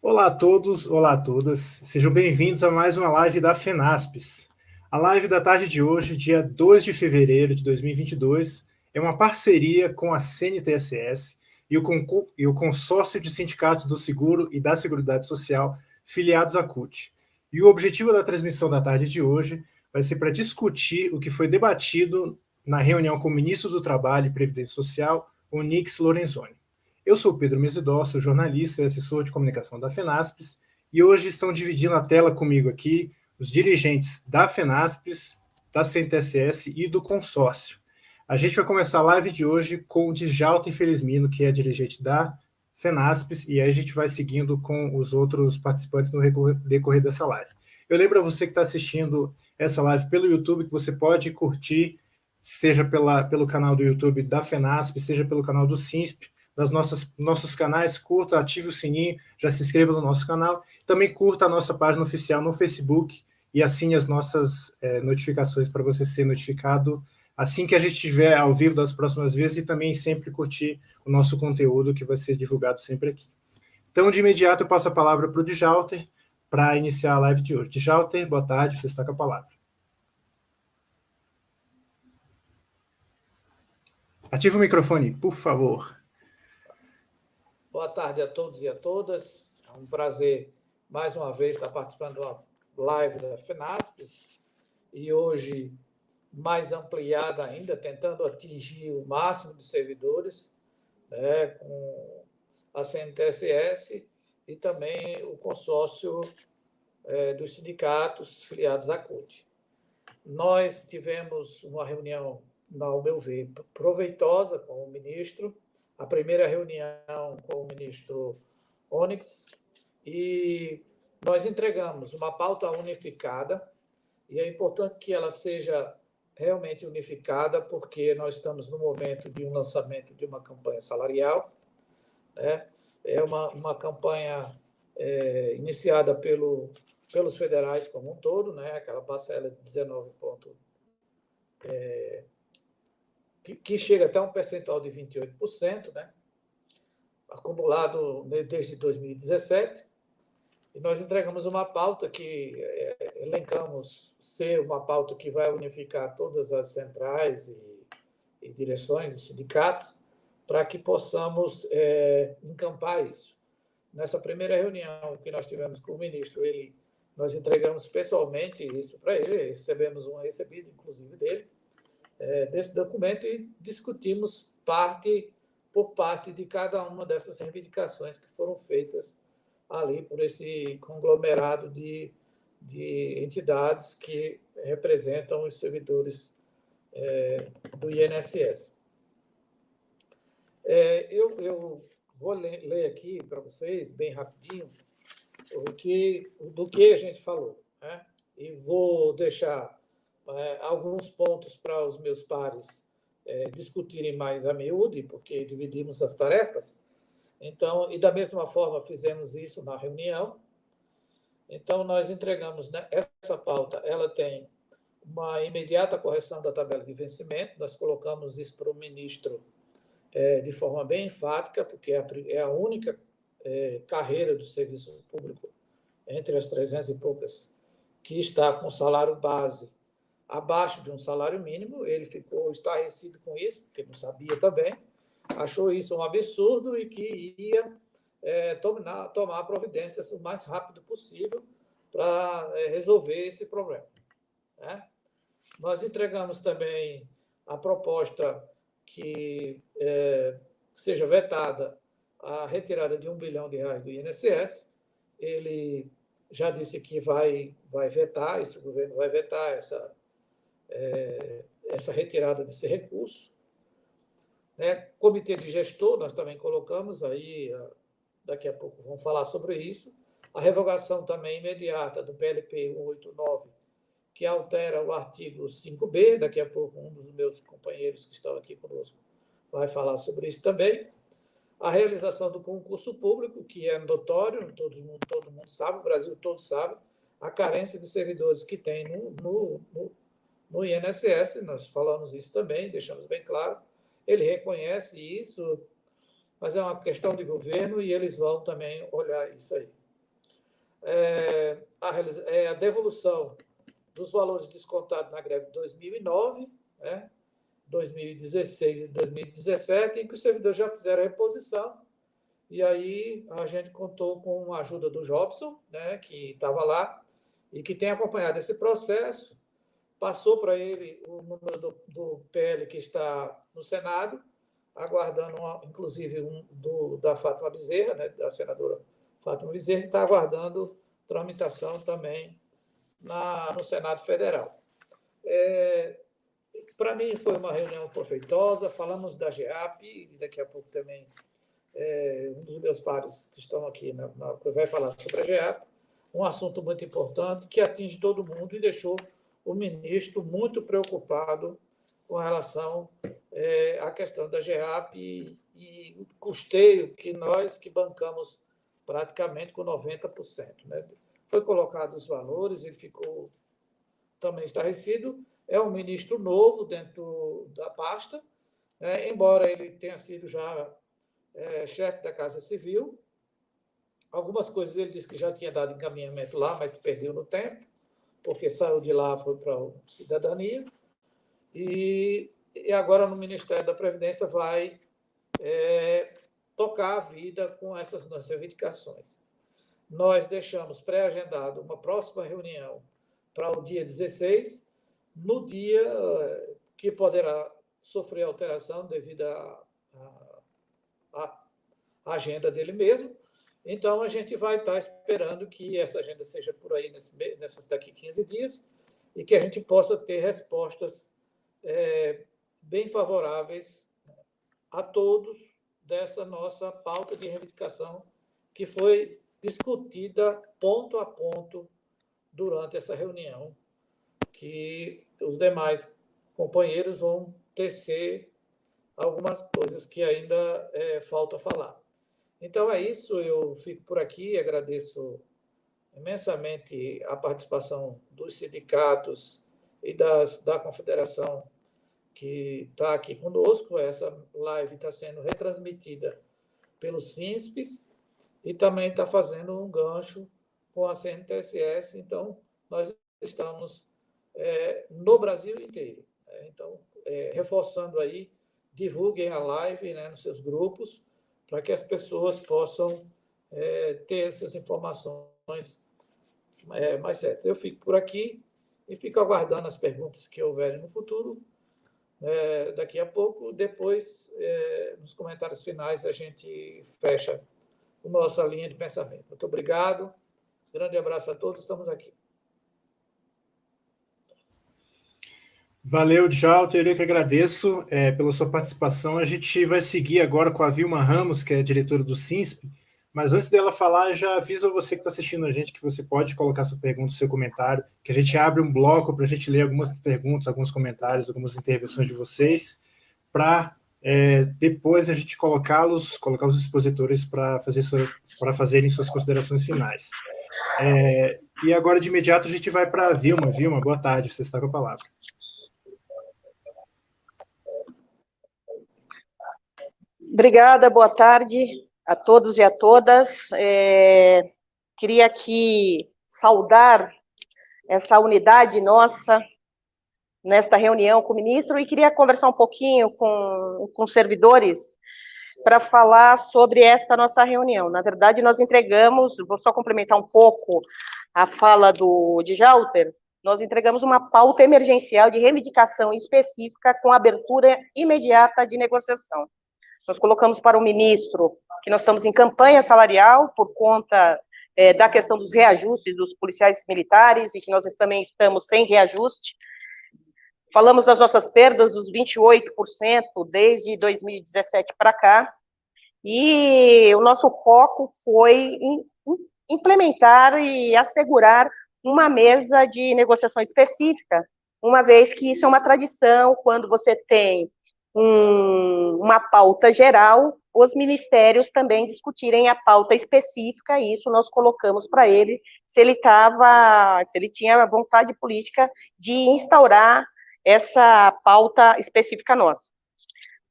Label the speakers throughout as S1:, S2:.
S1: Olá a todos, olá a todas, sejam bem-vindos a mais uma live da FENASPES. A live da tarde de hoje, dia 2 de fevereiro de 2022, é uma parceria com a CNTSS e o Consórcio de Sindicatos do Seguro e da Seguridade Social, filiados à CUT. E o objetivo da transmissão da tarde de hoje vai ser para discutir o que foi debatido na reunião com o ministro do Trabalho e Previdência Social, Onyx Lorenzoni. Eu sou Pedro Mesidó, sou jornalista e assessor de comunicação da FENASPES, e hoje estão dividindo a tela comigo aqui os dirigentes da FENASPES, da CNTSS e do consórcio. A gente vai começar a live de hoje com o Djalta Infelizmino, que é dirigente da FENASPES, e aí a gente vai seguindo com os outros participantes no decorrer dessa live. Eu lembro a você que está assistindo essa live pelo YouTube que você pode curtir, seja pelo canal do YouTube da FENASPES, seja pelo canal do SINSP, nossos canais, curta, ative o sininho, já se inscreva no nosso canal. Também curta a nossa página oficial no Facebook e assine as nossas notificações para você ser notificado assim que a gente estiver ao vivo das próximas vezes e também sempre curtir o nosso conteúdo que vai ser divulgado sempre aqui. Então, de imediato, eu passo a palavra para o Djalter para iniciar a live de hoje. Djalter, boa tarde, você está com a palavra. Ative o microfone, por favor.
S2: Boa tarde a todos e a todas. É um prazer, mais uma vez, estar participando da live da FENASPES e hoje mais ampliada ainda, tentando atingir o máximo de servidores, com a CNTSS e também o consórcio dos sindicatos filiados à CUT. Nós tivemos uma reunião, ao meu ver, proveitosa com o ministro, a primeira reunião com o ministro Onyx, e nós entregamos uma pauta unificada, e é importante que ela seja realmente unificada, porque nós estamos no momento de um lançamento de uma campanha salarial, né? É uma campanha iniciada pelos federais como um todo, né? Aquela parcela de 19 pontos, que chega até um percentual de 28%, né? Acumulado desde 2017, e nós entregamos uma pauta que elencamos ser uma pauta que vai unificar todas as centrais e direções dos sindicatos, para que possamos encampar isso. Nessa primeira reunião que nós tivemos com o ministro, nós entregamos pessoalmente isso para ele, recebemos um recebido, inclusive, desse documento, e discutimos parte por parte de cada uma dessas reivindicações que foram feitas ali por esse conglomerado de entidades que representam os servidores do INSS. Eu vou ler aqui para vocês, bem rapidinho, do que a gente falou, né? E vou deixar alguns pontos para os meus pares discutirem mais a miúde, porque dividimos as tarefas. Então, e da mesma forma fizemos isso na reunião. Então, nós entregamos, né, essa pauta, ela tem uma imediata correção da tabela de vencimento, nós colocamos isso para o ministro de forma bem enfática, porque é a única carreira do serviço público, entre as 300 e poucas, que está com salário base abaixo de um salário mínimo. Ele ficou estarrecido com isso, porque não sabia também, achou isso um absurdo e que ia tomar providências o mais rápido possível para resolver esse problema, né? Nós entregamos também a proposta que seja vetada a retirada de R$ 1 bilhão do INSS. Ele já disse que vai vetar, esse governo vai vetar essa retirada desse recurso, né? Comitê de gestor, nós também colocamos aí, daqui a pouco vamos falar sobre isso. A revogação também imediata do PLP 189, que altera o artigo 5B, daqui a pouco um dos meus companheiros que estão aqui conosco vai falar sobre isso também. A realização do concurso público, que é notório, todo mundo sabe, o Brasil todo sabe, a carência de servidores que tem no INSS, nós falamos isso também, deixamos bem claro. Ele reconhece isso, mas é uma questão de governo e eles vão também olhar isso aí. a devolução dos valores descontados na greve de 2009, 2016 e 2017, em que os servidores já fizeram a reposição, e aí a gente contou com a ajuda do Jobson, que estava lá, e que tem acompanhado esse processo, passou para ele o número do PL que está no Senado, aguardando, inclusive, da Fátima Bezerra, da senadora Fátima Bezerra, que está aguardando tramitação também no Senado Federal. Para mim, foi uma reunião proveitosa, falamos da GEAP, e daqui a pouco também um dos meus pares que estão aqui vai falar sobre a GEAP, um assunto muito importante que atinge todo mundo e deixou o ministro muito preocupado com relação à questão da GEAP e o custeio que nós que bancamos praticamente com 90%. Foi colocado os valores, ele ficou também estarrecido. É um ministro novo dentro da pasta, embora ele tenha sido já chefe da Casa Civil. Algumas coisas ele disse que já tinha dado encaminhamento lá, mas perdeu no tempo, porque saiu de lá, foi para a Cidadania. E agora no Ministério da Previdência vai tocar a vida com essas nossas reivindicações. Nós deixamos pré-agendado uma próxima reunião para o dia 16, no dia que poderá sofrer alteração devido à agenda dele mesmo. Então, a gente vai estar esperando que essa agenda seja por aí daqui 15 dias e que a gente possa ter respostas bem favoráveis a todos dessa nossa pauta de reivindicação que foi discutida ponto a ponto durante essa reunião, que os demais companheiros vão tecer algumas coisas que ainda falta falar. Então, é isso, eu fico por aqui, agradeço imensamente a participação dos sindicatos e da confederação que está aqui conosco. Essa live está sendo retransmitida pelo SINSPES e também está fazendo um gancho com a CNTS, então nós estamos no Brasil inteiro. Então, reforçando aí, divulguem a live nos seus grupos, para que as pessoas possam ter essas informações mais certas. Eu fico por aqui e fico aguardando as perguntas que houverem no futuro. Daqui a pouco, depois, nos comentários finais, a gente fecha a nossa linha de pensamento. Muito obrigado, grande abraço a todos, estamos aqui.
S1: Valeu, Djalter, eu que agradeço pela sua participação. A gente vai seguir agora com a Vilma Ramos, que é diretora do SINSP, mas antes dela falar, eu já aviso a você que está assistindo a gente que você pode colocar sua pergunta, seu comentário, que a gente abre um bloco para a gente ler algumas perguntas, alguns comentários, algumas intervenções de vocês, para depois a gente colocar os expositores para fazerem suas considerações finais. E agora, de imediato, a gente vai para a Vilma. Vilma, boa tarde, você está com a palavra.
S3: Obrigada, boa tarde a todos e a todas. Queria aqui saudar essa unidade nossa nesta reunião com o ministro e queria conversar um pouquinho com os servidores para falar sobre esta nossa reunião. Na verdade, nós entregamos, vou só complementar um pouco a fala do Djalter, nós entregamos uma pauta emergencial de reivindicação específica com abertura imediata de negociação. Nós colocamos para o ministro que nós estamos em campanha salarial por conta da questão dos reajustes dos policiais militares e que nós também estamos sem reajuste. Falamos das nossas perdas, dos 28% desde 2017 para cá, e o nosso foco foi em implementar e assegurar uma mesa de negociação específica, uma vez que isso é uma tradição, quando você tem uma pauta geral, os ministérios também discutirem a pauta específica, e isso nós colocamos para ele, se ele tinha a vontade política de instaurar essa pauta específica nossa.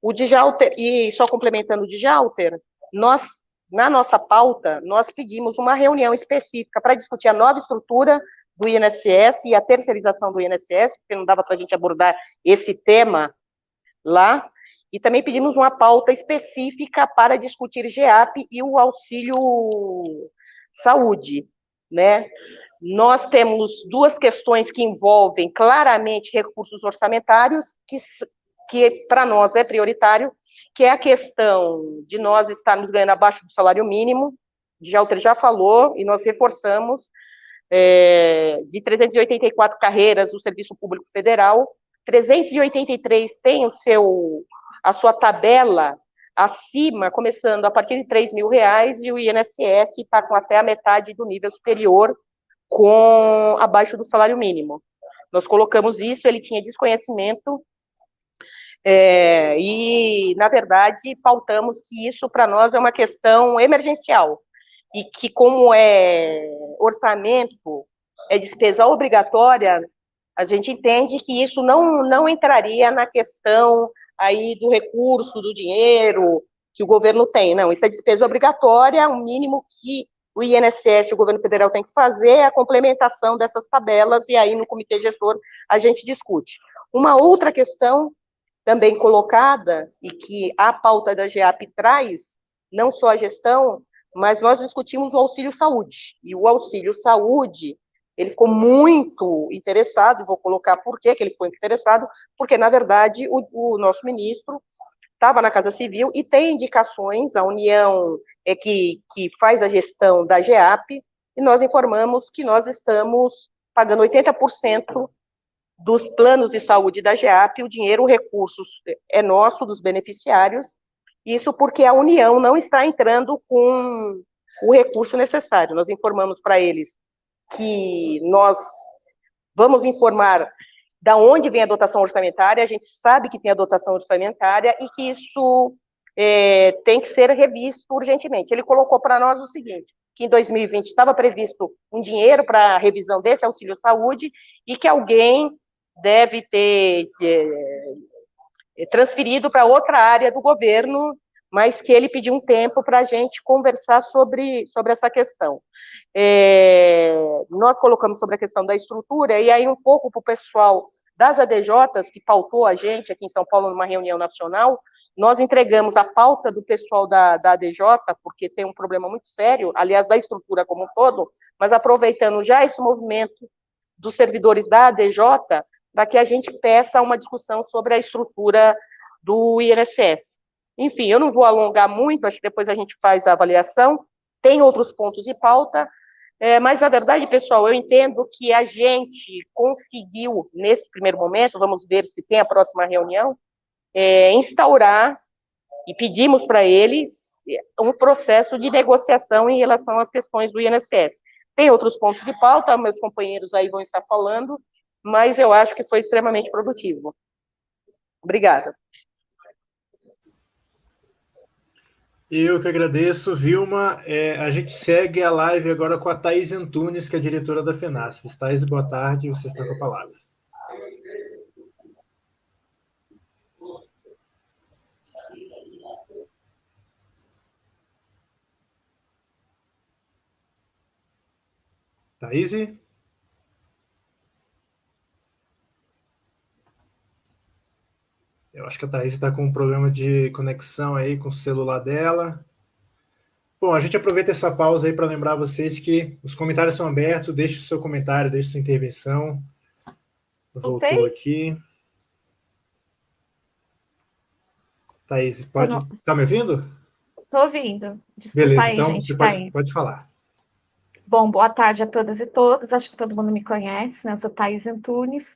S3: O Djalter, e só complementando o Djalter, nós na nossa pauta, nós pedimos uma reunião específica para discutir a nova estrutura do INSS e a terceirização do INSS, porque não dava para a gente abordar esse tema lá, e também pedimos uma pauta específica para discutir GEAP e o auxílio saúde, né? Nós temos duas questões que envolvem claramente recursos orçamentários, que para nós é prioritário, que é a questão de nós estarmos ganhando abaixo do salário mínimo, Gelter já falou, e nós reforçamos, de 384 carreiras do Serviço Público Federal, 383 tem a sua tabela acima, começando a partir de R$3.000, e o INSS está com até a metade do nível superior, com abaixo do salário mínimo. Nós colocamos isso, ele tinha desconhecimento, e, na verdade, pautamos que isso, para nós, é uma questão emergencial, e que, como é orçamento, é despesa obrigatória, a gente entende que isso não entraria na questão aí do recurso, do dinheiro que o governo tem. Não, isso é despesa obrigatória, o mínimo que o INSS, o governo federal, tem que fazer é a complementação dessas tabelas, e aí no comitê gestor a gente discute. Uma outra questão também colocada, e que a pauta da GEAP traz, não só a gestão, mas nós discutimos o auxílio saúde, e o auxílio saúde, ele ficou muito interessado, e vou colocar por que ele ficou interessado, porque, na verdade, o nosso ministro estava na Casa Civil e tem indicações, a União que faz a gestão da GEAP, e nós informamos que nós estamos pagando 80% dos planos de saúde da GEAP, o dinheiro, o recurso é nosso, dos beneficiários, isso porque a União não está entrando com o recurso necessário. Nós informamos para eles que nós vamos informar da onde vem a dotação orçamentária, a gente sabe que tem a dotação orçamentária e que isso tem que ser revisto urgentemente. Ele colocou para nós o seguinte, que em 2020 estava previsto um dinheiro para a revisão desse auxílio saúde e que alguém deve ter transferido para outra área do governo, mas que ele pediu um tempo para a gente conversar sobre essa questão. Nós colocamos sobre a questão da estrutura, e aí um pouco para o pessoal das ADJs, que pautou a gente aqui em São Paulo numa reunião nacional, nós entregamos a pauta do pessoal da ADJ, porque tem um problema muito sério, aliás, da estrutura como um todo, mas aproveitando já esse movimento dos servidores da ADJ, para que a gente peça uma discussão sobre a estrutura do INSS. Enfim, eu não vou alongar muito, acho que depois a gente faz a avaliação, tem outros pontos de pauta, mas, na verdade, pessoal, eu entendo que a gente conseguiu, nesse primeiro momento, vamos ver se tem a próxima reunião, instaurar, e pedimos para eles, um processo de negociação em relação às questões do INSS. Tem outros pontos de pauta, meus companheiros aí vão estar falando, mas eu acho que foi extremamente produtivo. Obrigada.
S1: Eu que agradeço, Vilma. A gente segue a live agora com a Thaís Antunes, que é diretora da FENASPES. Thaís, boa tarde, você está com a palavra. Thaís? Eu acho que a Thaís está com um problema de conexão aí com o celular dela. Bom, a gente aproveita essa pausa aí para lembrar vocês que os comentários são abertos, deixe o seu comentário, deixe sua intervenção. Voltou aqui. Thaís, tá me ouvindo?
S4: Estou ouvindo. Desculpa.
S1: Beleza,
S4: aí,
S1: então
S4: gente,
S1: você pode falar.
S4: Bom, boa tarde a todas e todos. Acho que todo mundo me conhece, né? Eu sou Thaís Antunes.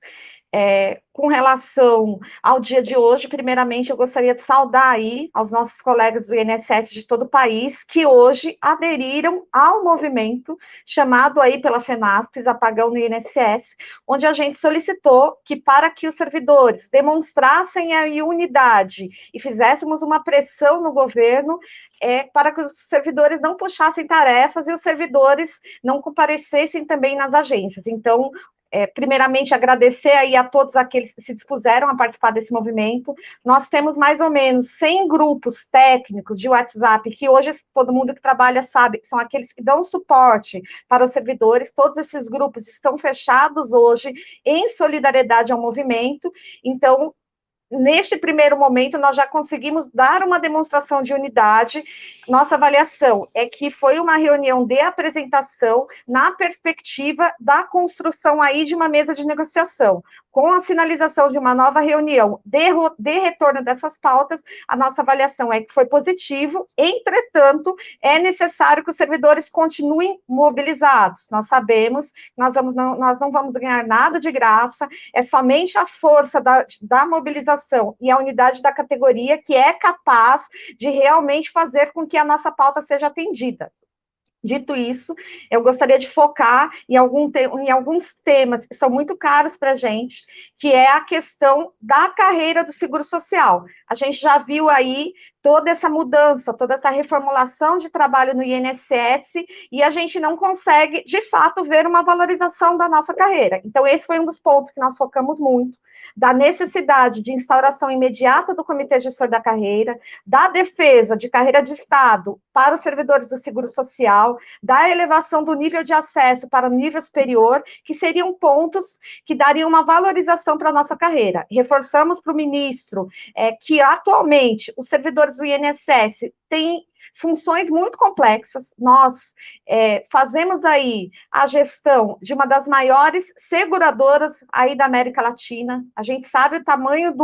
S4: Com relação ao dia de hoje, primeiramente eu gostaria de saudar aí aos nossos colegas do INSS de todo o país que hoje aderiram ao movimento chamado aí pela FENASPES, Apagão no INSS, onde a gente solicitou que para que os servidores demonstrassem a unidade e fizéssemos uma pressão no governo, para que os servidores não puxassem tarefas e os servidores não comparecessem também nas agências. Então, primeiramente, agradecer aí a todos aqueles que se dispuseram a participar desse movimento. Nós temos mais ou menos 100 grupos técnicos de WhatsApp, que hoje todo mundo que trabalha sabe que são aqueles que dão suporte para os servidores. Todos esses grupos estão fechados hoje em solidariedade ao movimento. Então, neste primeiro momento, nós já conseguimos dar uma demonstração de unidade. Nossa avaliação é que foi uma reunião de apresentação na perspectiva da construção aí de uma mesa de negociação. Com a sinalização de uma nova reunião de retorno dessas pautas, a nossa avaliação é que foi positivo. Entretanto, é necessário que os servidores continuem mobilizados. Nós sabemos que nós não vamos ganhar nada de graça, é somente a força da mobilização e a unidade da categoria que é capaz de realmente fazer com que a nossa pauta seja atendida. Dito isso, eu gostaria de focar em alguns temas que são muito caros para a gente, que é a questão da carreira do seguro social. A gente já viu aí toda essa mudança, toda essa reformulação de trabalho no INSS, e a gente não consegue, de fato, ver uma valorização da nossa carreira. Então, esse foi um dos pontos que nós focamos muito, da necessidade de instauração imediata do Comitê Gestor da Carreira, da defesa de carreira de Estado para os servidores do Seguro Social, da elevação do nível de acesso para o nível superior, que seriam pontos que dariam uma valorização para a nossa carreira. Reforçamos para o ministro que, atualmente, os servidores do INSS têm funções muito complexas. Nós fazemos aí a gestão de uma das maiores seguradoras aí da América Latina. A gente sabe o tamanho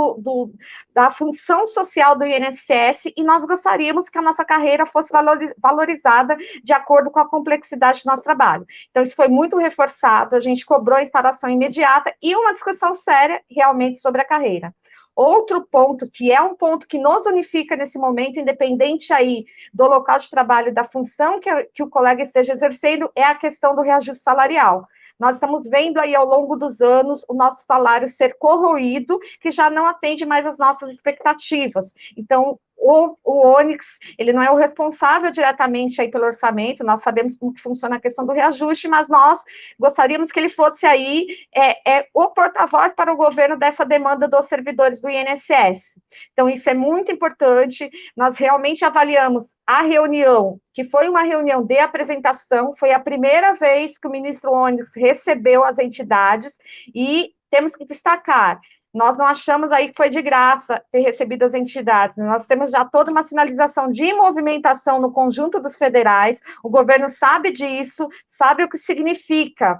S4: da função social do INSS e nós gostaríamos que a nossa carreira fosse valorizada de acordo com a complexidade do nosso trabalho. Então, isso foi muito reforçado, a gente cobrou a instalação imediata e uma discussão séria realmente sobre a carreira. Outro ponto, que é um ponto que nos unifica nesse momento, independente aí do local de trabalho, da função que o colega esteja exercendo, é a questão do reajuste salarial. Nós estamos vendo aí ao longo dos anos o nosso salário ser corroído, que já não atende mais às nossas expectativas. Então, o Onyx, ele não é o responsável diretamente aí pelo orçamento, nós sabemos como que funciona a questão do reajuste, mas nós gostaríamos que ele fosse aí o porta-voz para o governo dessa demanda dos servidores do INSS. Então, isso é muito importante, nós realmente avaliamos a reunião, que foi uma reunião de apresentação, foi a primeira vez que o ministro Onyx recebeu as entidades, e temos que destacar, nós não achamos aí que foi de graça ter recebido as entidades, nós temos já toda uma sinalização de movimentação no conjunto dos federais, o governo sabe disso, sabe o que significa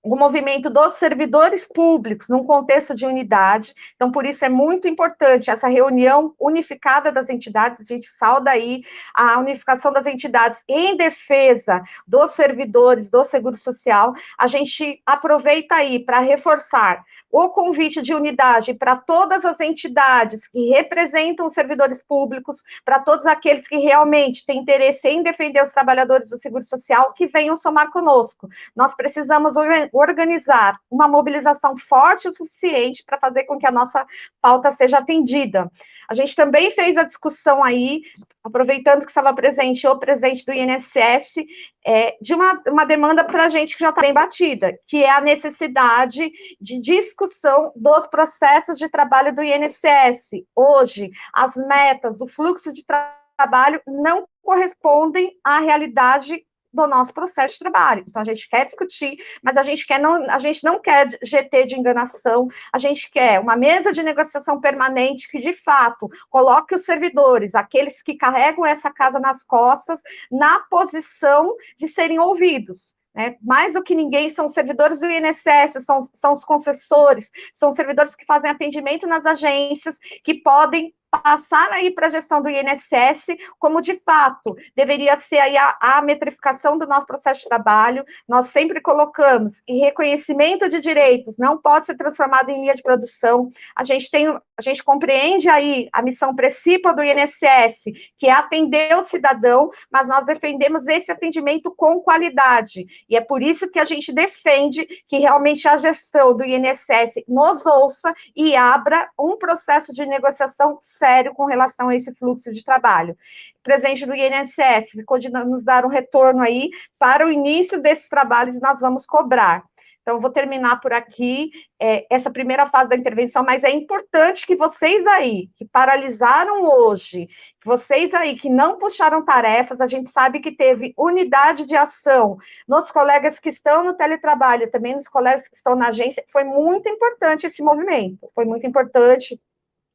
S4: o movimento dos servidores públicos num contexto de unidade, então por isso é muito importante essa reunião unificada das entidades, a gente sauda aí a unificação das entidades em defesa dos servidores do Seguro Social, a gente aproveita aí para reforçar o convite de unidade para todas as entidades que representam os servidores públicos, para todos aqueles que realmente têm interesse em defender os trabalhadores do Seguro Social, que venham somar conosco. Nós precisamos organizar uma mobilização forte o suficiente para fazer com que a nossa pauta seja atendida. A gente também fez a discussão aí, aproveitando que estava presente o presidente do INSS, de uma demanda para a gente que já está bem batida, que é a necessidade de discussão dos processos de trabalho do INSS. Hoje, as metas, o fluxo de trabalho não correspondem à realidade do nosso processo de trabalho. Então, a gente quer discutir, mas a gente não quer GT de enganação, a gente quer uma mesa de negociação permanente que, de fato, coloque os servidores, aqueles que carregam essa casa nas costas, na posição de serem ouvidos. Mais do que ninguém, são os servidores do INSS, são os concessores, são os servidores que fazem atendimento nas agências, que podem passar aí para a gestão do INSS, como de fato deveria ser aí a metrificação do nosso processo de trabalho. Nós sempre colocamos em reconhecimento de direitos, não pode ser transformado em linha de produção. A gente compreende aí a missão principal do INSS, que é atender o cidadão, mas nós defendemos esse atendimento com qualidade, e é por isso que a gente defende que realmente a gestão do INSS nos ouça e abra um processo de negociação sério com relação a esse fluxo de trabalho. O presidente do INSS ficou de nos dar um retorno aí para o início desses trabalhos, e nós vamos cobrar. Então, eu vou terminar por aqui essa primeira fase da intervenção, mas é importante que vocês aí, que paralisaram hoje, que vocês aí que não puxaram tarefas, a gente sabe que teve unidade de ação nos colegas que estão no teletrabalho, também nos colegas que estão na agência, foi muito importante esse movimento, foi muito importante.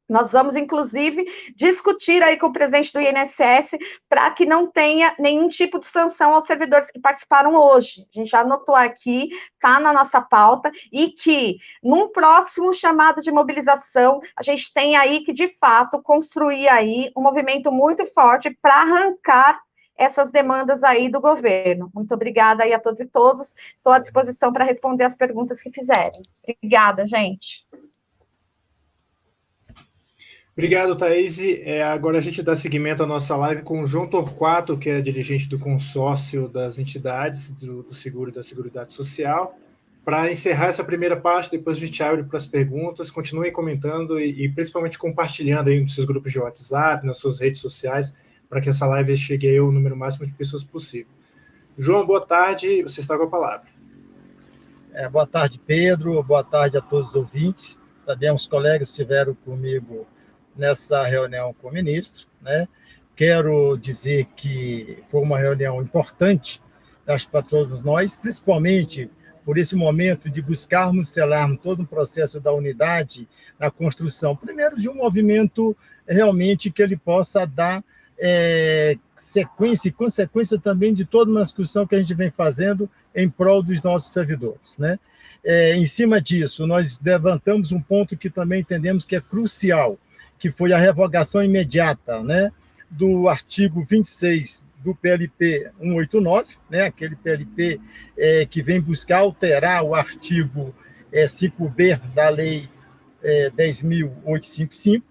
S4: Nós vamos, inclusive, discutir aí com o presidente do INSS para que não tenha nenhum tipo de sanção aos servidores que participaram hoje. A gente já anotou aqui, está na nossa pauta, e que, num próximo chamado de mobilização, a gente tem aí que, de fato, construir aí um movimento muito forte para arrancar essas demandas aí do governo. Muito obrigada aí a todos e todas. Estou à disposição para responder as perguntas que fizerem. Obrigada, gente.
S1: Obrigado, Thaís. Agora a gente dá seguimento à nossa live com o João Torquato, que é dirigente do consórcio das entidades do seguro e da Seguridade Social. Para encerrar essa primeira parte, depois a gente abre para as perguntas. Continuem comentando e principalmente compartilhando aí nos seus grupos de WhatsApp, nas suas redes sociais, para que essa live chegue ao número máximo de pessoas possível. João, boa tarde. Você está com a palavra.
S5: Boa tarde, Pedro. Boa tarde a todos os ouvintes. Também os colegas que estiveram comigo nessa reunião com o ministro, né? Quero dizer que foi uma reunião importante, acho, para todos nós, principalmente por esse momento de buscarmos selarmos todo um processo da unidade na construção, primeiro, de um movimento realmente que ele possa dar sequência e consequência também de toda uma discussão que a gente vem fazendo em prol dos nossos servidores, né? Em cima disso, nós levantamos um ponto que também entendemos que é crucial, que foi a revogação imediata, né, do artigo 26 do PLP 189, né, aquele PLP que vem buscar alterar o artigo 5B da Lei 10.855,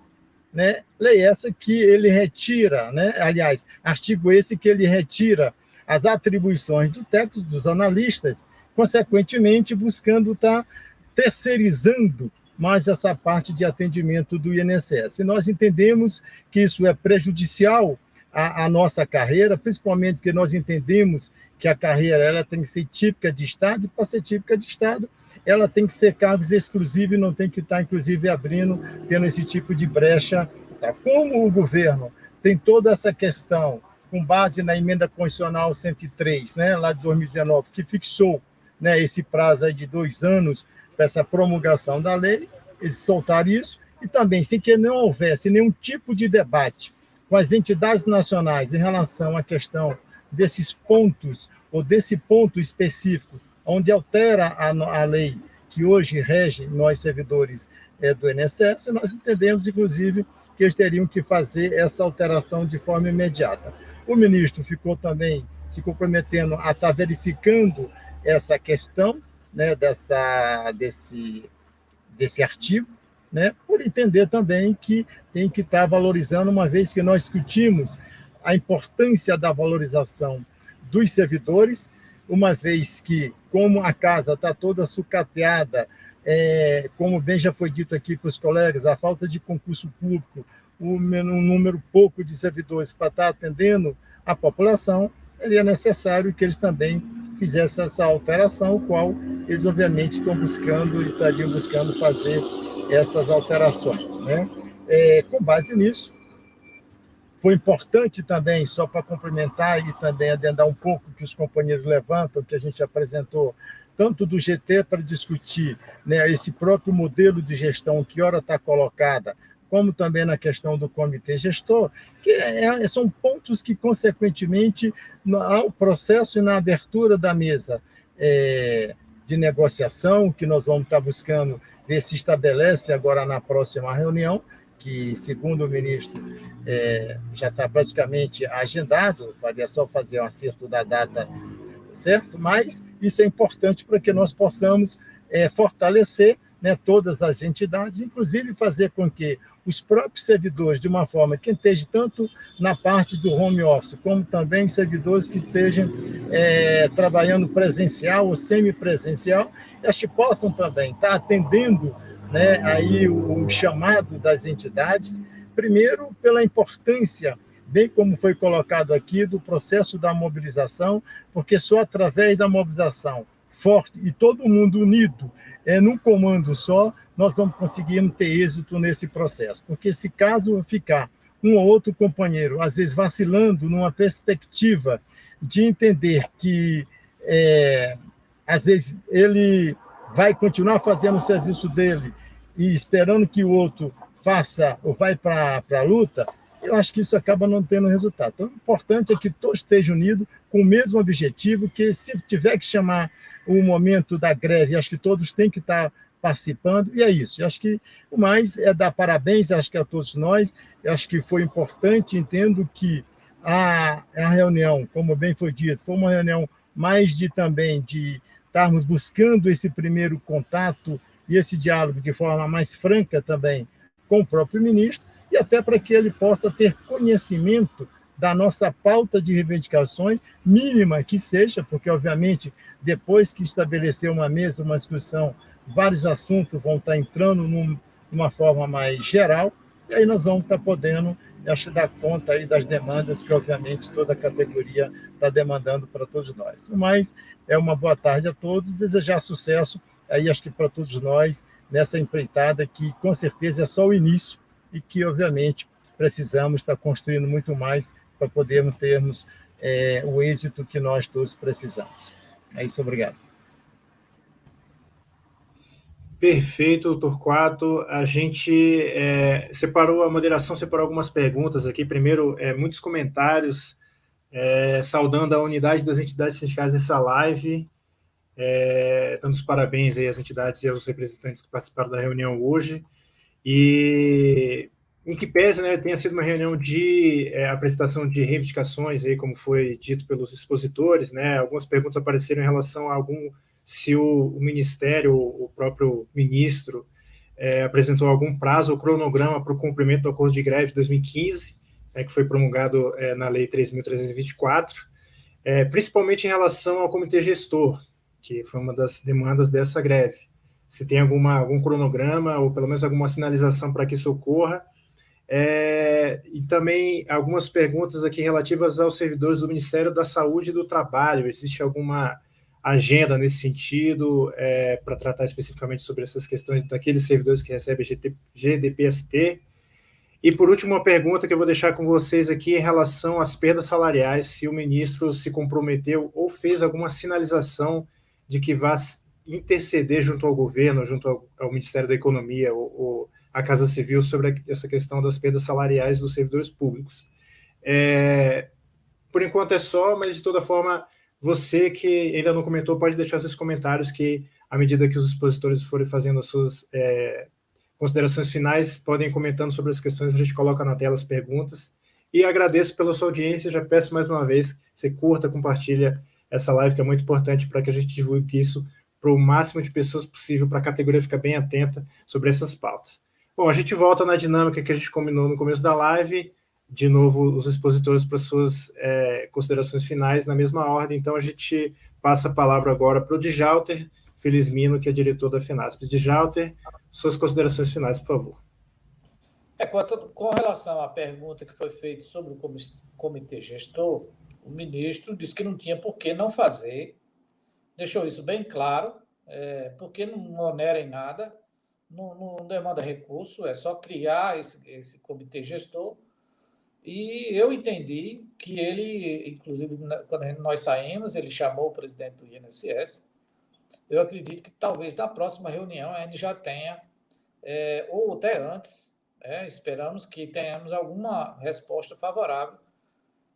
S5: né, lei essa que ele retira, né, aliás, artigo esse que ele retira as atribuições do técnico, dos analistas, consequentemente buscando estar terceirizando mais essa parte de atendimento do INSS. E nós entendemos que isso é prejudicial à nossa carreira, principalmente porque nós entendemos que a carreira ela tem que ser típica de Estado, e para ser típica de Estado, ela tem que ser cargos exclusivos e não tem que estar, inclusive, tendo esse tipo de brecha. Como o governo tem toda essa questão, com base na emenda constitucional 103, né, lá de 2019, que fixou, né, esse prazo aí de 2 anos para essa promulgação da lei, eles soltaram isso, e também, sem que não houvesse nenhum tipo de debate com as entidades nacionais em relação à questão desses pontos, ou desse ponto específico, onde altera a lei que hoje rege nós, servidores do INSS, nós entendemos, inclusive, que eles teriam que fazer essa alteração de forma imediata. O ministro ficou também se comprometendo a estar verificando essa questão, né, desse artigo, né, por entender também que tem que estar valorizando, uma vez que nós discutimos a importância da valorização dos servidores, uma vez que, como a casa está toda sucateada, como bem já foi dito aqui para os colegas, a falta de concurso público, um número pouco de servidores para estar atendendo a população, seria necessário que eles também fizessem essa alteração, o qual eles, obviamente, estão buscando e estariam buscando fazer essas alterações, né? Com base nisso, foi importante também, só para complementar e também adendar um pouco que os companheiros levantam, que a gente apresentou, tanto do GT para discutir, né, esse próprio modelo de gestão, que hora está colocada, como também na questão do comitê gestor, que são pontos que, consequentemente, ao processo e na abertura da mesa de negociação, que nós vamos estar buscando ver se estabelece agora na próxima reunião, que, segundo o ministro, já está praticamente agendado, faria só fazer um acerto da data, certo? Mas isso é importante para que nós possamos fortalecer, né, todas as entidades, inclusive fazer com que os próprios servidores, de uma forma que esteja tanto na parte do home office, como também servidores que estejam trabalhando presencial ou semipresencial, acho que possam também estar atendendo, né, aí o chamado das entidades, primeiro pela importância, bem como foi colocado aqui, do processo da mobilização, porque só através da mobilização forte e todo mundo unido num comando só, nós vamos conseguir ter êxito nesse processo. Porque se caso ficar um ou outro companheiro, às vezes vacilando numa perspectiva de entender que, às vezes, ele vai continuar fazendo o serviço dele e esperando que o outro faça ou vai para a luta, eu acho que isso acaba não tendo resultado. Então, o importante é que todos estejam unidos com o mesmo objetivo, que se tiver que chamar o momento da greve, acho que todos têm que estar participando, e é isso. Eu acho que o mais é dar parabéns, acho que a todos nós, eu acho que foi importante, entendo que a reunião, como bem foi dito, foi uma reunião mais também de estarmos buscando esse primeiro contato e esse diálogo de forma mais franca também com o próprio ministro, e até para que ele possa ter conhecimento da nossa pauta de reivindicações, mínima que seja, porque, obviamente, depois que estabelecer uma mesa, uma discussão, vários assuntos vão estar entrando numa forma mais geral, e aí nós vamos estar podendo, acho, dar conta aí das demandas que, obviamente, toda a categoria está demandando para todos nós. Mas é uma boa tarde a todos, desejar sucesso aí, acho que para todos nós, nessa empreitada que, com certeza, é só o início e que, obviamente, precisamos estar construindo muito mais para podermos termos o êxito que nós todos precisamos. É isso, obrigado.
S1: Perfeito, doutor Quato. A gente a moderação separou algumas perguntas aqui. Primeiro, muitos comentários saudando a unidade das entidades sindicais nessa live, dando os parabéns aí às entidades e aos representantes que participaram da reunião hoje. E em que pese, né, tenha sido uma reunião de apresentação de reivindicações, aí, como foi dito pelos expositores, né, algumas perguntas apareceram em relação a se o Ministério, o próprio ministro, apresentou algum prazo ou cronograma para o cumprimento do acordo de greve de 2015, que foi promulgado na Lei 3.324, principalmente em relação ao comitê gestor, que foi uma das demandas dessa greve. Se tem algum cronograma ou pelo menos alguma sinalização para que isso ocorra. E também algumas perguntas aqui relativas aos servidores do Ministério da Saúde e do Trabalho. Existe alguma agenda nesse sentido para tratar especificamente sobre essas questões daqueles servidores que recebem GDPST? E, por último, uma pergunta que eu vou deixar com vocês aqui em relação às perdas salariais, se o ministro se comprometeu ou fez alguma sinalização de que vai interceder junto ao governo, junto ao Ministério da Economia ou à Casa Civil sobre essa questão das perdas salariais dos servidores públicos. Por enquanto é só, mas de toda forma, você que ainda não comentou, pode deixar seus comentários que, à medida que os expositores forem fazendo as suas considerações finais, podem ir comentando sobre as questões, a gente coloca na tela as perguntas. E agradeço pela sua audiência, já peço mais uma vez que você curta, compartilha essa live, que é muito importante para que a gente divulgue isso para o máximo de pessoas possível, para a categoria ficar bem atenta sobre essas pautas. Bom, a gente volta na dinâmica que a gente combinou no começo da live, de novo os expositores para suas considerações finais na mesma ordem, então a gente passa a palavra agora para o Djalter Felizmino, que é diretor da FENASP. Djalter, suas considerações finais, por favor.
S2: Com relação à pergunta que foi feita sobre o comitê gestor, o ministro disse que não tinha por que não fazer, deixou isso bem claro, porque não onera em nada, não demanda recurso, é só criar esse comitê gestor. E eu entendi que ele, inclusive, quando nós saímos, ele chamou o presidente do INSS. Eu acredito que talvez na próxima reunião a gente já tenha, ou até antes, esperamos que tenhamos alguma resposta favorável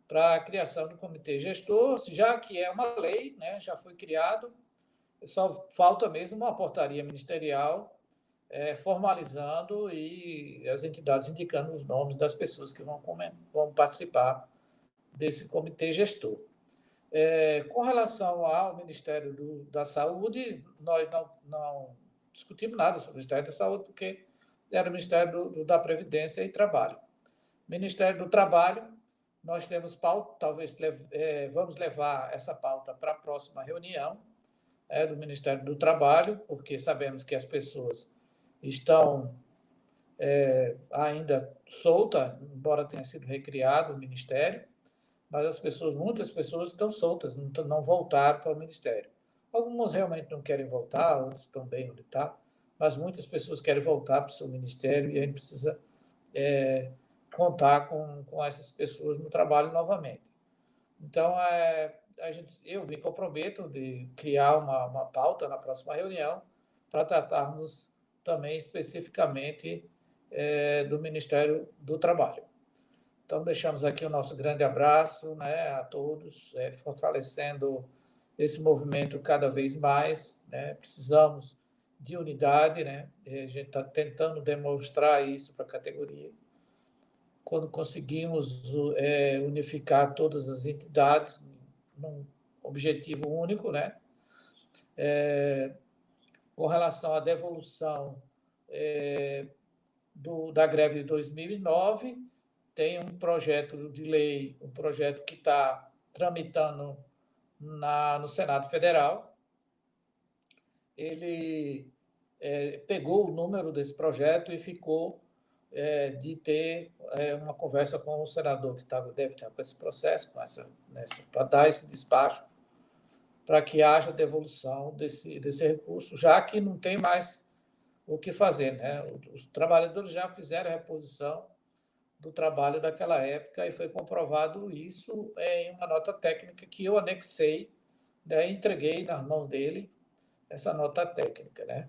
S2: para a criação do comitê gestor, já que é uma lei, né, já foi criado, só falta mesmo uma portaria ministerial formalizando e as entidades indicando os nomes das pessoas que vão participar desse comitê gestor. Com relação ao Ministério da Saúde, nós não discutimos nada sobre o Ministério da Saúde, porque era o Ministério da Previdência e Trabalho. Ministério do Trabalho, nós temos pauta, talvez vamos levar essa pauta para a próxima reunião do Ministério do Trabalho, porque sabemos que as pessoas estão ainda soltas, embora tenha sido recriado o Ministério, mas muitas pessoas estão soltas, não voltaram para o Ministério. Alguns realmente não querem voltar, outros estão bem onde está, mas muitas pessoas querem voltar para o seu ministério e a gente precisa contar com essas pessoas no trabalho novamente. Então, eu me comprometo de criar uma pauta na próxima reunião para tratarmos também especificamente do Ministério do Trabalho. Então, deixamos aqui o nosso grande abraço, né, a todos, fortalecendo esse movimento cada vez mais, né? Precisamos de unidade, né? A gente está tentando demonstrar isso para a categoria. Quando conseguimos unificar todas as entidades num objetivo único, né? Com relação à devolução da greve de 2009, tem um projeto de lei, um projeto que está tramitando no Senado Federal. Ele pegou o número desse projeto e ficou de ter uma conversa com o senador que deve estar com esse processo, para dar esse despacho, para que haja devolução desse recurso, já que não tem mais o que fazer, né? Os trabalhadores já fizeram a reposição do trabalho daquela época e foi comprovado isso em uma nota técnica que eu anexei, né, entreguei nas mãos dele essa nota técnica, né?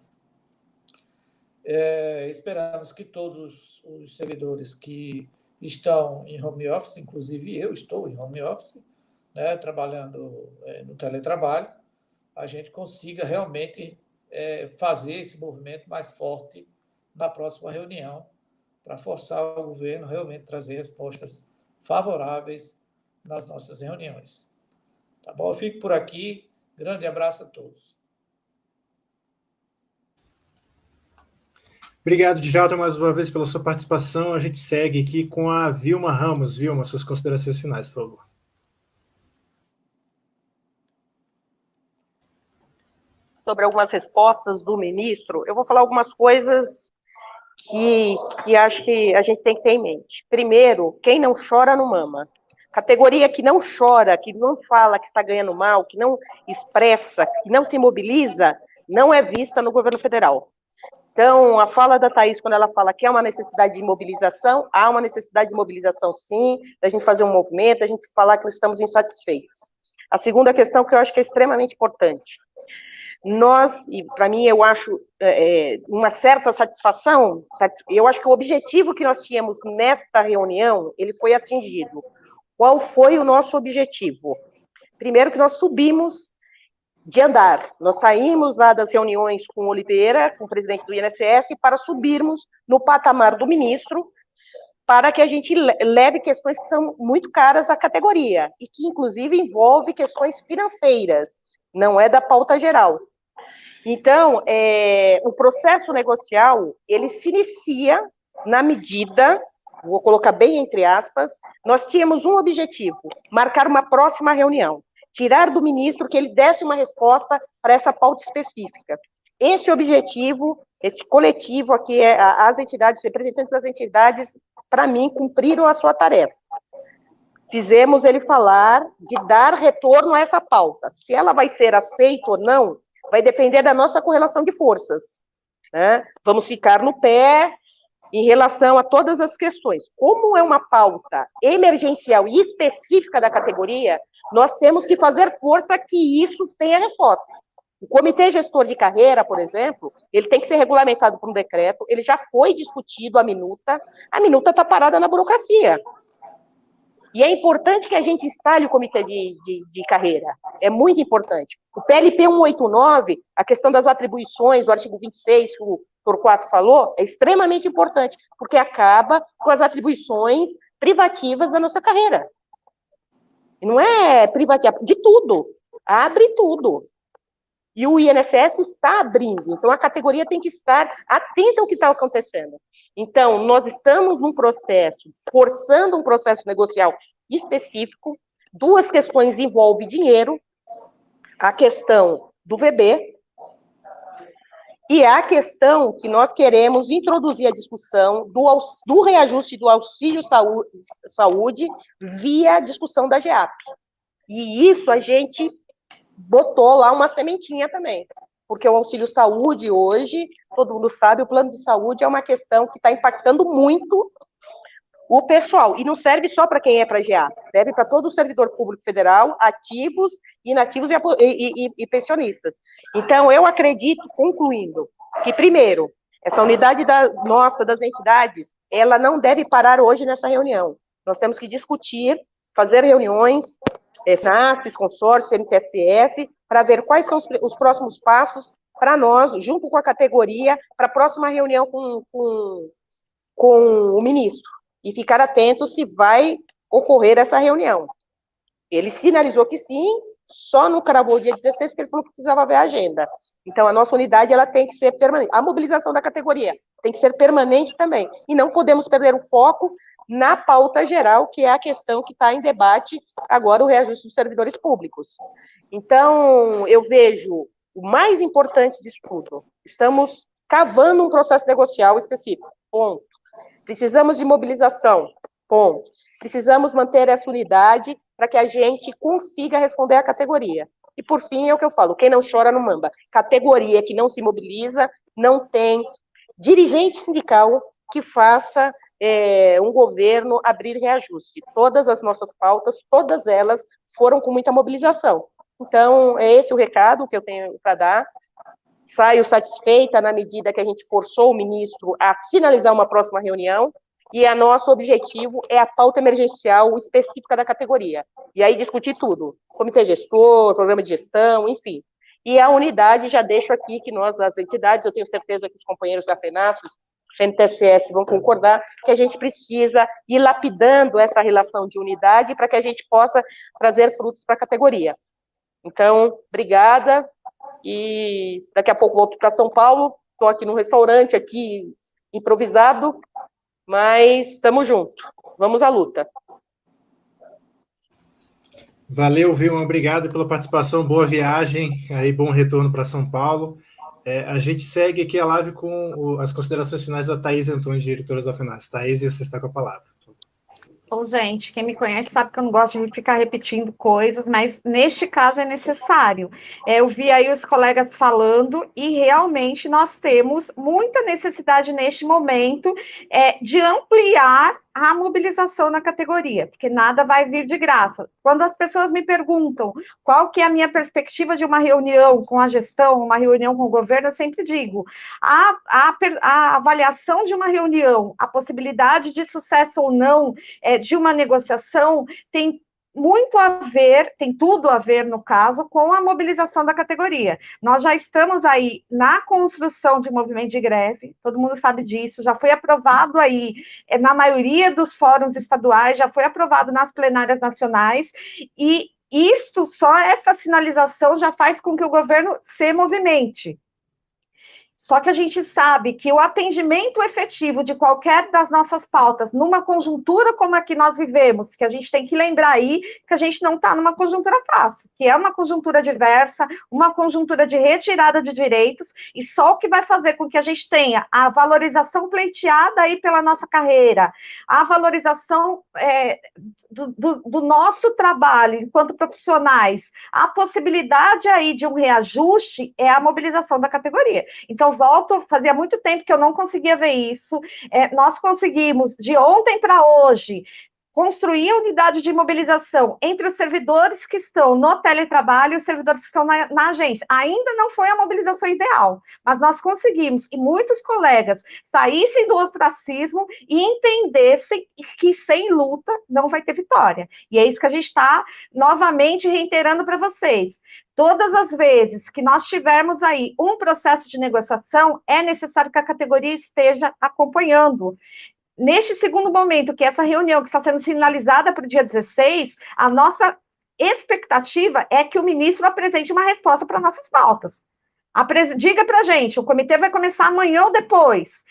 S2: Esperamos que todos os servidores que estão em home office, inclusive eu estou em home office, né, trabalhando no teletrabalho, a gente consiga realmente fazer esse movimento mais forte na próxima reunião, para forçar o governo realmente trazer respostas favoráveis nas nossas reuniões. Tá bom? Eu fico por aqui. Grande abraço a todos.
S1: Obrigado, Djalma, mais uma vez pela sua participação. A gente segue aqui com a Vilma Ramos. Vilma, suas considerações finais, por favor.
S3: Sobre algumas respostas do ministro, eu vou falar algumas coisas que acho que a gente tem que ter em mente. Primeiro, quem não chora não mama. Categoria que não chora, que não fala que está ganhando mal, que não expressa, que não se mobiliza, não é vista no governo federal. Então, a fala da Thaís, quando ela fala que há uma necessidade de mobilização, há uma necessidade de mobilização, sim, da gente fazer um movimento, da gente falar que nós estamos insatisfeitos. A segunda questão que eu acho que é extremamente importante. Nós, e para mim, eu acho uma certa satisfação, eu acho que o objetivo que nós tínhamos nesta reunião, ele foi atingido. Qual foi o nosso objetivo? Primeiro que nós subimos de andar. Nós saímos lá das reuniões com o Oliveira, com o presidente do INSS, para subirmos no patamar do ministro, para que a gente leve questões que são muito caras à categoria, e que, inclusive, envolve questões financeiras, não é da pauta geral. Então, o processo negocial, ele se inicia na medida, vou colocar bem entre aspas, nós tínhamos um objetivo, marcar uma próxima reunião, tirar do ministro que ele desse uma resposta para essa pauta específica. Esse objetivo, esse coletivo aqui, as entidades, os representantes das entidades, para mim, cumpriram a sua tarefa. Fizemos ele falar de dar retorno a essa pauta. Se ela vai ser aceita ou não, vai depender da nossa correlação de forças, né? Vamos ficar no pé em relação a todas as questões. Como é uma pauta emergencial e específica da categoria, nós temos que fazer força que isso tenha resposta. O Comitê Gestor de Carreira, por exemplo, ele tem que ser regulamentado por um decreto, ele já foi discutido a minuta está parada na burocracia. E é importante que a gente instale o Comitê de Carreira, é muito importante. O PLP 189, a questão das atribuições do artigo 26, que o Torquato falou, é extremamente importante, porque acaba com as atribuições privativas da nossa carreira. E não é privativa, de tudo, abre tudo. E o INSS está abrindo, então a categoria tem que estar atenta ao que está acontecendo. Então, nós estamos num processo, forçando um processo negocial específico, duas questões envolvem dinheiro, a questão do VB, e a questão que nós queremos introduzir a discussão do reajuste do auxílio saúde via discussão da GEAP. E isso a gente botou lá uma sementinha também, porque o auxílio saúde hoje, todo mundo sabe, o plano de saúde é uma questão que está impactando muito o pessoal, e não serve só para quem é plagiado, serve para todo o servidor público federal, ativos, inativos e pensionistas. Então, eu acredito, concluindo, que, primeiro, essa unidade das entidades, ela não deve parar hoje nessa reunião. Nós temos que discutir, fazer reuniões, FNASPs, consórcio, NTSS, para ver quais são os próximos passos para nós, junto com a categoria, para a próxima reunião com o ministro, e ficar atento se vai ocorrer essa reunião. Ele sinalizou que sim, só não cravou o dia 16, porque ele falou que precisava ver a agenda. Então, a nossa unidade ela tem que ser permanente. A mobilização da categoria tem que ser permanente também. E não podemos perder o foco na pauta geral, que é a questão que está em debate agora, o reajuste dos servidores públicos. Então, eu vejo o mais importante disso tudo. Estamos cavando um processo negocial específico, ponto. Precisamos de mobilização, ponto. Precisamos manter essa unidade para que a gente consiga responder à categoria. E, por fim, é o que eu falo, quem não chora não mamba. Categoria que não se mobiliza, não tem dirigente sindical que faça um governo abrir reajuste. Todas as nossas pautas, todas elas foram com muita mobilização. Então, é esse o recado que eu tenho para dar. Saio satisfeita na medida que a gente forçou o ministro a finalizar uma próxima reunião, e o nosso objetivo é a pauta emergencial específica da categoria. E aí discutir tudo, comitê gestor, programa de gestão, enfim. E a unidade, já deixo aqui que nós, das entidades, eu tenho certeza que os companheiros da FENASPES, CNTSS, vão concordar que a gente precisa ir lapidando essa relação de unidade para que a gente possa trazer frutos para a categoria. Então, obrigada, e daqui a pouco volto para São Paulo, estou aqui no restaurante, aqui improvisado, mas estamos juntos, vamos à luta.
S1: Valeu, Vilma, obrigado pela participação, boa viagem, aí bom retorno para São Paulo. A gente segue aqui a live com as considerações finais da Thaís Antunes, diretora da FENASPES. Thaís, você está com a palavra.
S4: Bom, gente, quem me conhece sabe que eu não gosto de ficar repetindo coisas, mas neste caso é necessário. Eu vi aí os colegas falando e realmente nós temos muita necessidade neste momento de ampliar a mobilização na categoria, porque nada vai vir de graça. Quando as pessoas me perguntam qual que é a minha perspectiva de uma reunião com a gestão, uma reunião com o governo, eu sempre digo, a avaliação de uma reunião, a possibilidade de sucesso ou não de uma negociação tem muito a ver, tem tudo a ver, no caso, com a mobilização da categoria. Nós já estamos aí na construção de movimento de greve, todo mundo sabe disso, já foi aprovado aí na maioria dos fóruns estaduais, já foi aprovado nas plenárias nacionais, e isso, só essa sinalização já faz com que o governo se movimente. Só que a gente sabe que o atendimento efetivo de qualquer das nossas pautas, numa conjuntura como a que nós vivemos, que a gente tem que lembrar aí que a gente não está numa conjuntura fácil, que é uma conjuntura diversa, uma conjuntura de retirada de direitos, e só o que vai fazer com que a gente tenha a valorização pleiteada aí pela nossa carreira, a valorização do nosso trabalho enquanto profissionais, a possibilidade aí de um reajuste é a mobilização da categoria. Então, volto, fazia muito tempo que eu não conseguia ver isso, nós conseguimos, de ontem para hoje, construir a unidade de mobilização entre os servidores que estão no teletrabalho e os servidores que estão na agência. Ainda não foi a mobilização ideal, mas nós conseguimos, e muitos colegas saíssem do ostracismo e entendessem que sem luta não vai ter vitória. E é isso que a gente está novamente reiterando para vocês. Todas as vezes que nós tivermos aí um processo de negociação, é necessário que a categoria esteja acompanhando. Neste segundo momento, que essa reunião que está sendo sinalizada para o dia 16, a nossa expectativa é que o ministro apresente uma resposta para nossas pautas. Diga para a gente, o comitê vai começar amanhã ou depois.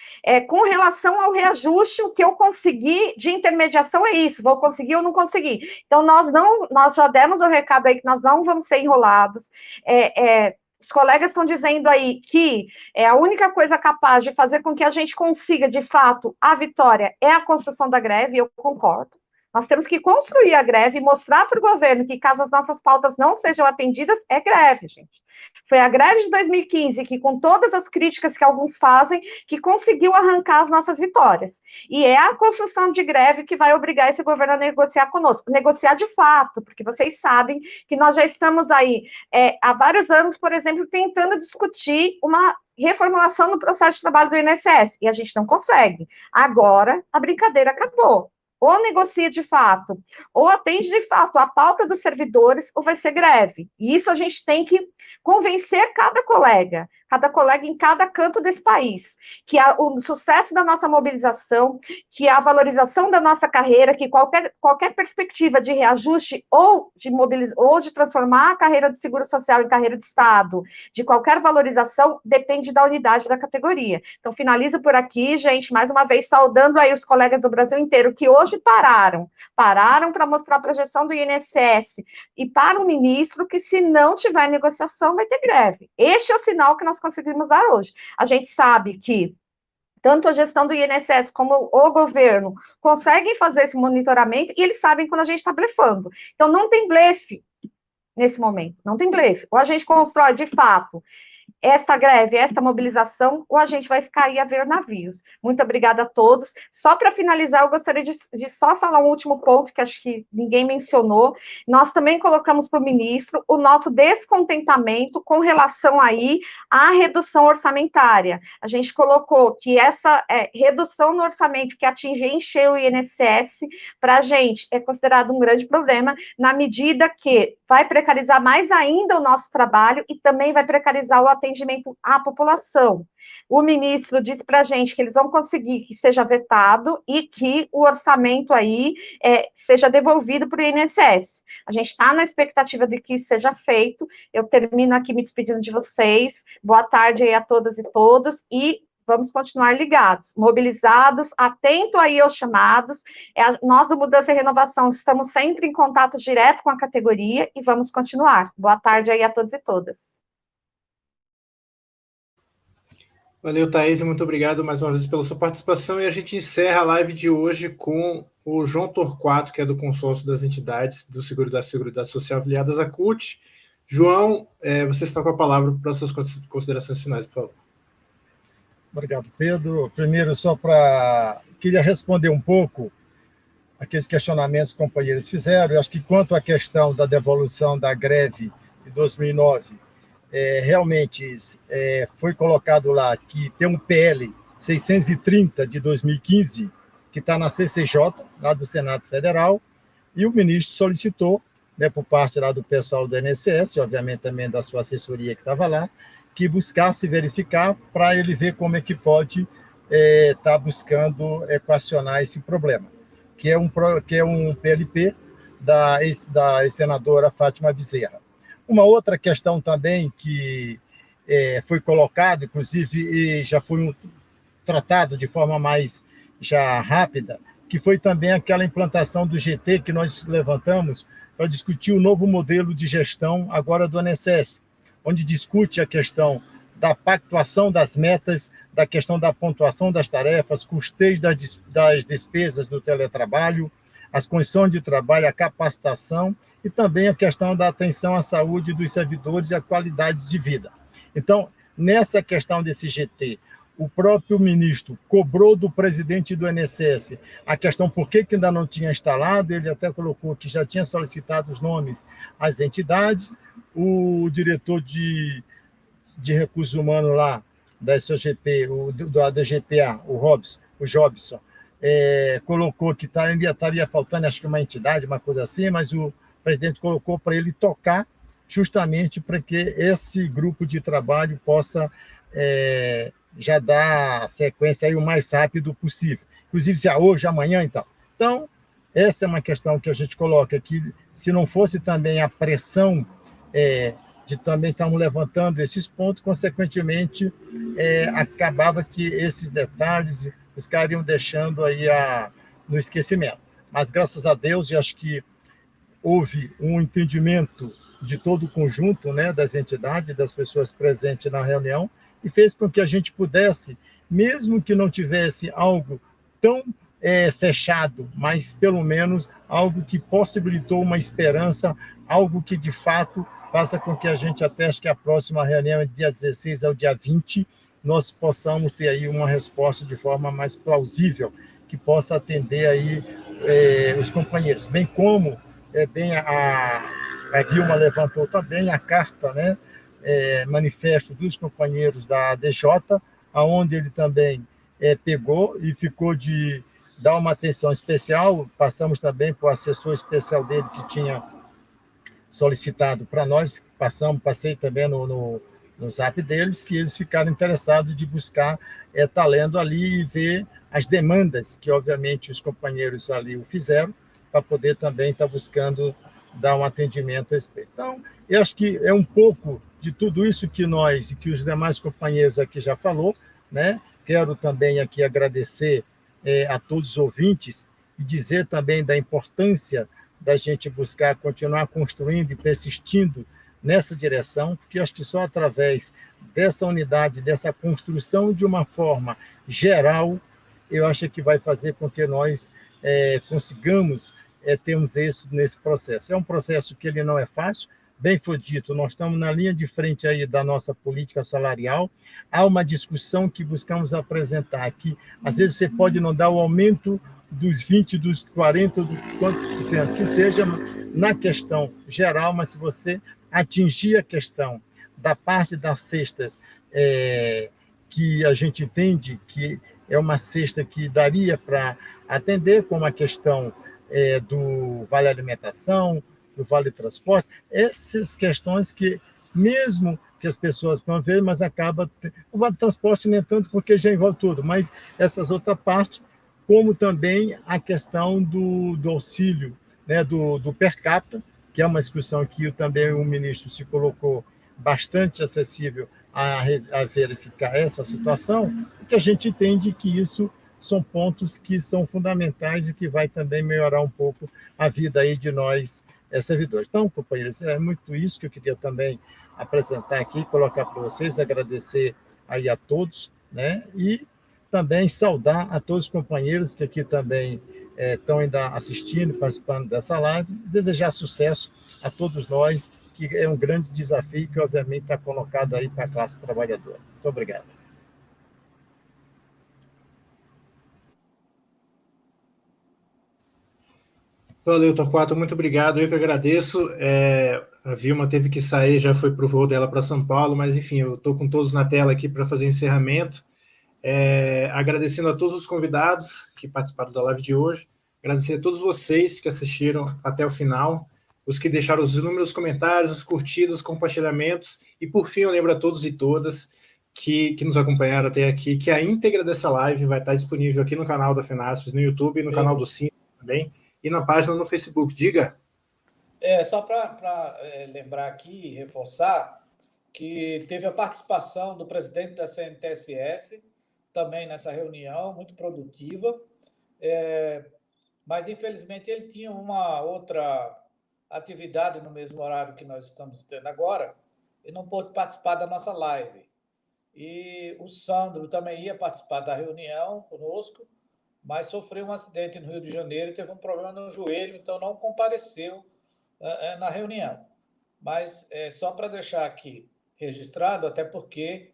S4: Com relação ao reajuste, o que eu consegui de intermediação é isso, vou conseguir ou não conseguir. Então, nós já demos o recado aí que nós não vamos ser enrolados. Os colegas estão dizendo aí que a única coisa capaz de fazer com que a gente consiga, de fato, a vitória é a construção da greve, e eu concordo. Nós temos que construir a greve e mostrar para o governo que, caso as nossas pautas não sejam atendidas, é greve, gente. Foi a greve de 2015 que, com todas as críticas que alguns fazem, que conseguiu arrancar as nossas vitórias. E é a construção de greve que vai obrigar esse governo a negociar conosco. Negociar de fato, porque vocês sabem que nós já estamos aí há vários anos, por exemplo, tentando discutir uma reformulação no processo de trabalho do INSS, e a gente não consegue. Agora, a brincadeira acabou. Ou negocia de fato, ou atende de fato a pauta dos servidores, ou vai ser greve. E isso a gente tem que convencer cada colega em cada canto desse país, que o sucesso da nossa mobilização, que a valorização da nossa carreira, que qualquer perspectiva de reajuste ou de transformar a carreira de seguro social em carreira de Estado, de qualquer valorização, depende da unidade da categoria. Então, finalizo por aqui, gente, mais uma vez saudando aí os colegas do Brasil inteiro, que hoje pararam para mostrar a projeção do INSS, e para o ministro que, se não tiver negociação, vai ter greve. Este é o sinal que nós conseguimos dar hoje. A gente sabe que tanto a gestão do INSS como o governo conseguem fazer esse monitoramento, e eles sabem quando a gente está blefando. Então, não tem blefe nesse momento, não tem blefe. Ou a gente constrói, de fato, esta greve, esta mobilização, ou a gente vai ficar aí a ver navios. Muito obrigada a todos. Só para finalizar, eu gostaria de só falar um último ponto, que acho que ninguém mencionou. Nós também colocamos para o ministro o nosso descontentamento com relação aí à redução orçamentária. A gente colocou que essa redução no orçamento que atinge e encheu o INSS, para a gente é considerado um grande problema, na medida que vai precarizar mais ainda o nosso trabalho e também vai precarizar o atendimento à população. O ministro disse para a gente que eles vão conseguir que seja vetado e que o orçamento aí seja devolvido para o INSS. A gente está na expectativa de que isso seja feito. Eu termino aqui me despedindo de vocês. Boa tarde aí a todas e todos, e vamos continuar ligados, mobilizados, atento aí aos chamados. Nós do Mudança e Renovação estamos sempre em contato direto com a categoria e vamos continuar. Boa tarde aí a todos e todas.
S1: Valeu, Thaís, muito obrigado mais uma vez pela sua participação, e a gente encerra a live de hoje com o João Torquato, que é do consórcio das entidades do Seguro da Seguridade Social afiliadas à CUT. João, você está com a palavra para as suas considerações finais, por favor.
S5: Obrigado, Pedro. Primeiro, queria responder um pouco aqueles questionamentos que os companheiros fizeram. Eu acho que, quanto à questão da devolução da greve de 2009, realmente foi colocado lá que tem um PL 630 de 2015, que está na CCJ, lá do Senado Federal, e o ministro solicitou, por parte lá do pessoal do INSS, obviamente também da sua assessoria que estava lá, que buscasse verificar para ele ver como é que pode estar buscando equacionar esse problema, que é um PLP da ex-senadora Fátima Bezerra. Uma outra questão também que foi colocada, inclusive, e já foi tratado de forma mais já rápida, que foi também aquela implantação do GT que nós levantamos para discutir o novo modelo de gestão agora do INSS, onde discute a questão da pactuação das metas, da questão da pontuação das tarefas, custeio das despesas do teletrabalho, as condições de trabalho, a capacitação e também a questão da atenção à saúde dos servidores e à qualidade de vida. Então, nessa questão desse GT, o próprio ministro cobrou do presidente do INSS a questão por que ainda não tinha instalado, ele até colocou que já tinha solicitado os nomes às entidades, o diretor de recursos humanos lá da SOGP, da GPA, o Jobson, colocou que ainda estaria faltando, acho que uma entidade, uma coisa assim, mas o presidente colocou para ele tocar justamente para que esse grupo de trabalho possa já dar sequência aí o mais rápido possível. Inclusive, se hoje, amanhã e tal. Então, essa é uma questão que a gente coloca aqui. Se não fosse também a pressão de também estarmos levantando esses pontos, consequentemente, acabava que esses detalhes ficariam deixando aí no esquecimento. Mas, graças a Deus, eu acho que houve um entendimento de todo o conjunto, das entidades, das pessoas presentes na reunião, e fez com que a gente pudesse, mesmo que não tivesse algo tão fechado, mas pelo menos algo que possibilitou uma esperança, algo que de fato faça com que a gente ateste que a próxima reunião, dia 16 ao dia 20, nós possamos ter aí uma resposta de forma mais plausível, que possa atender aí os companheiros, bem como bem a Vilma levantou também a carta, né, manifesto dos companheiros da ADJ, aonde ele também pegou e ficou de dar uma atenção especial. Passamos também para o assessor especial dele que tinha solicitado para nós, passei também no zap deles, que eles ficaram interessados de buscar estar lendo ali e ver as demandas que, obviamente, os companheiros ali o fizeram, para poder também estar buscando dar um atendimento a respeito. Então, eu acho que é um pouco de tudo isso que nós e que os demais companheiros aqui já falou, né? Quero também aqui agradecer a todos os ouvintes e dizer também da importância da gente buscar continuar construindo e persistindo nessa direção, porque acho que só através dessa unidade, dessa construção de uma forma geral, eu acho que vai fazer com que nós consigamos termos êxito nesse processo. É um processo que ele não é fácil, bem foi dito, nós estamos na linha de frente aí da nossa política salarial, há uma discussão que buscamos apresentar aqui, às vezes você pode não dar o aumento dos 20, dos 40, dos quantos por cento, que seja na questão geral, mas se você atingir a questão da parte das cestas, que a gente entende que é uma cesta que daria para atender, como a questão do Vale Alimentação, do Vale Transporte, essas questões que, mesmo que as pessoas vão ver, mas acaba... O Vale Transporte nem tanto, porque já envolve tudo, mas essas outras partes, como também a questão do auxílio, né, do per capita, que é uma discussão que também o ministro se colocou bastante acessível a verificar essa situação, porque a gente entende que isso são pontos que são fundamentais e que vai também melhorar um pouco a vida aí de nós, servidores. Então, companheiros, é muito isso que eu queria também apresentar aqui, colocar para vocês, agradecer aí a todos, né, e também saudar a todos os companheiros que aqui também estão ainda assistindo, participando dessa live, desejar sucesso a todos nós, que é um grande desafio que, obviamente, está colocado aí para a classe trabalhadora. Muito obrigado.
S1: Valeu, Torquato, muito obrigado, eu que agradeço. A Vilma teve que sair, já foi para o voo dela para São Paulo, mas enfim, eu estou com todos na tela aqui para fazer o encerramento. Agradecendo a todos os convidados que participaram da live de hoje, agradecer a todos vocês que assistiram até o final, os que deixaram os inúmeros comentários, os curtidos, os compartilhamentos, e por fim eu lembro a todos e todas que nos acompanharam até aqui, que a íntegra dessa live vai estar disponível aqui no canal da FENASPES, no YouTube, no canal do Cine também, e na página no Facebook. Diga.
S2: Só para lembrar aqui e reforçar que teve a participação do presidente da CNTS também nessa reunião, muito produtiva, mas infelizmente ele tinha uma outra atividade no mesmo horário que nós estamos tendo agora e não pôde participar da nossa live. E o Sandro também ia participar da reunião conosco, mas sofreu um acidente no Rio de Janeiro e teve um problema no joelho, então não compareceu na reunião. Mas só para deixar aqui registrado, até porque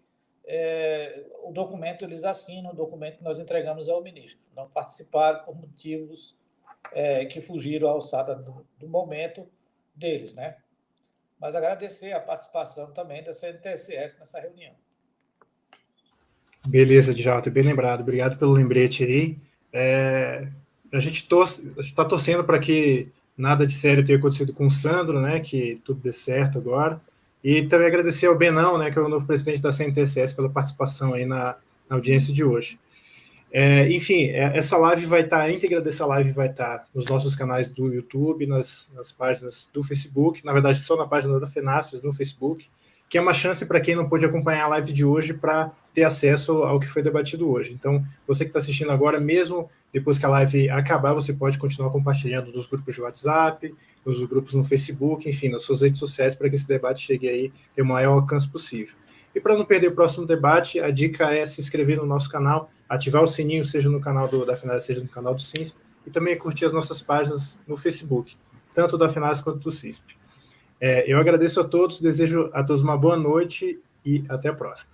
S2: o documento eles assinam, o documento que nós entregamos ao ministro. Não participaram por motivos que fugiram à alçada do momento deles, né? Mas agradecer a participação também da CNTS nessa reunião.
S1: Beleza, Djalto, bem lembrado. Obrigado pelo lembrete aí. A gente está torcendo para que nada de sério tenha acontecido com o Sandro, né? Que tudo dê certo agora. E também agradecer ao Benão, né, que é o novo presidente da CNTS, pela participação aí na audiência de hoje. Enfim, essa live vai estar, a íntegra dessa live vai estar nos nossos canais do YouTube, nas páginas do Facebook, na verdade só na página da FENASPES no Facebook, que é uma chance para quem não pôde acompanhar a live de hoje para ter acesso ao que foi debatido hoje. Então, você que está assistindo agora, mesmo depois que a live acabar, você pode continuar compartilhando nos grupos de WhatsApp, nos grupos no Facebook, enfim, nas suas redes sociais, para que esse debate chegue aí, ter o maior alcance possível. E para não perder o próximo debate, a dica é se inscrever no nosso canal, ativar o sininho, seja no canal da FENASP, seja no canal do CINSP, e também curtir as nossas páginas no Facebook, tanto da FENASP quanto do CISP. Eu agradeço a todos, desejo a todos uma boa noite e até a próxima.